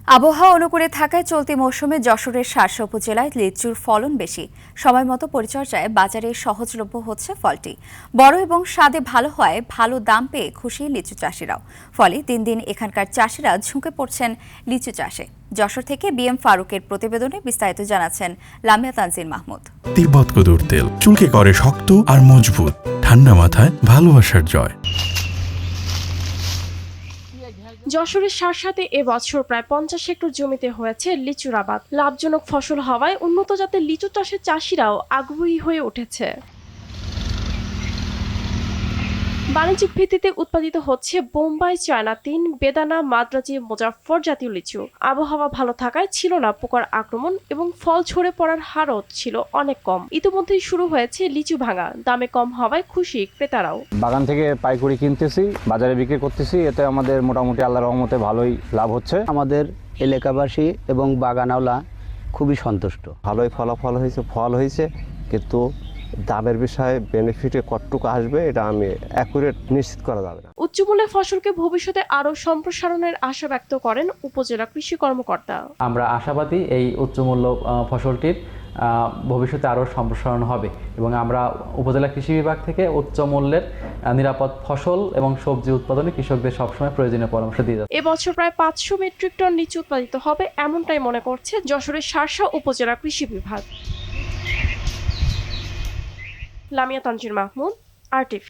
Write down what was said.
আবহাওয়া অনুকূলে থাকায় চলতি মৌসুমে যশোরের শার্শা উপজেলায় লিচুর ফলন বেশি। সময়মতো পরিচর্যায় বাজারে সহজলভ্য হচ্ছে ফলটি। বড় এবং স্বাদে ভালো হওয়ায় ভালো দাম পেয়ে খুশি লিচু চাষিরাও। ফলে দিন দিন এখানকার চাষিরা ঝুঁকে পড়ছেন লিচু চাষে। যশোর থেকে বিএম ফারুকের প্রতিবেদনে বিস্তারিত জানাচ্ছেন লামিয়া তানজিল মাহমুদ। তিব্বত কদুর তেল চুলকে করে শক্ত আর মজবুত, ঠান্ডা মাথায় ভালোবাসার জয়। যশোরের শার্শাতে এবছর প্রায় 50 হেক্টর জমিতে হয়েছে লিচুর আবাদ। লাভজনক ফসল হওয়ায় উন্নত জাতের লিচু চাষের চাষিরাও আগ্রহী হয়ে উঠেছে। বাণিজ্যিক ভিত্তিতে উৎপাদিত হচ্ছে বোম্বাই, চায়না 3, বেদানা, মাদ্রাজি, মুজাফফর জাতীয় লিচু। আবহাওয়া ভালো থাকায় ছিল না পোকার আক্রমণ এবং ফল ঝরে পড়ার হারও ছিল অনেক কম। ইতিমধ্যেই শুরু হয়েছে লিচু ভাঙা, দামে কম হওয়ায় খুশি ক্রেতারাও। বাগান থেকে পাইকারি কিনতেছি, বাজারে বিক্রি করতেছি, এতে আমাদের মোটামুটি আল্লাহর রহমতে ভালোই লাভ হচ্ছে। আমাদের এলাকাবাসী এবং বাগানওয়ালা খুবই সন্তুষ্ট। ভালোই ফল হয়েছে, কিন্তু দামের বিষয়ে বেনিফিটে কতটুকু আসবে এটা আমি অ্যাকুরেট নিশ্চিত করা যাবে না। উচ্চমূল্যের ফসলকে ভবিষ্যতে আরও সম্প্রসারণের আশা ব্যক্ত করেন উপজেলা কৃষি কর্মকর্তা। আমরা আশাবাদী এই উচ্চমূল্য ফসলটির ভবিষ্যতে আরও সম্প্রসারণ হবে এবং আমরা উপজেলা কৃষি বিভাগ থেকে উচ্চ মূল্যের নিরাপদ ফসল এবং সবজি উৎপাদনে কৃষকদের সবসময় প্রয়োজনীয় পরামর্শ দিয়ে যাচ্ছে। এবছর প্রায় 500 মেট্রিক টন লিচু উৎপাদিত হবে, এমনটাই মনে করছে যশোরের শার্শা উপজেলা কৃষি বিভাগ। লামিয়া তানজিল মাহমুদ, RTV।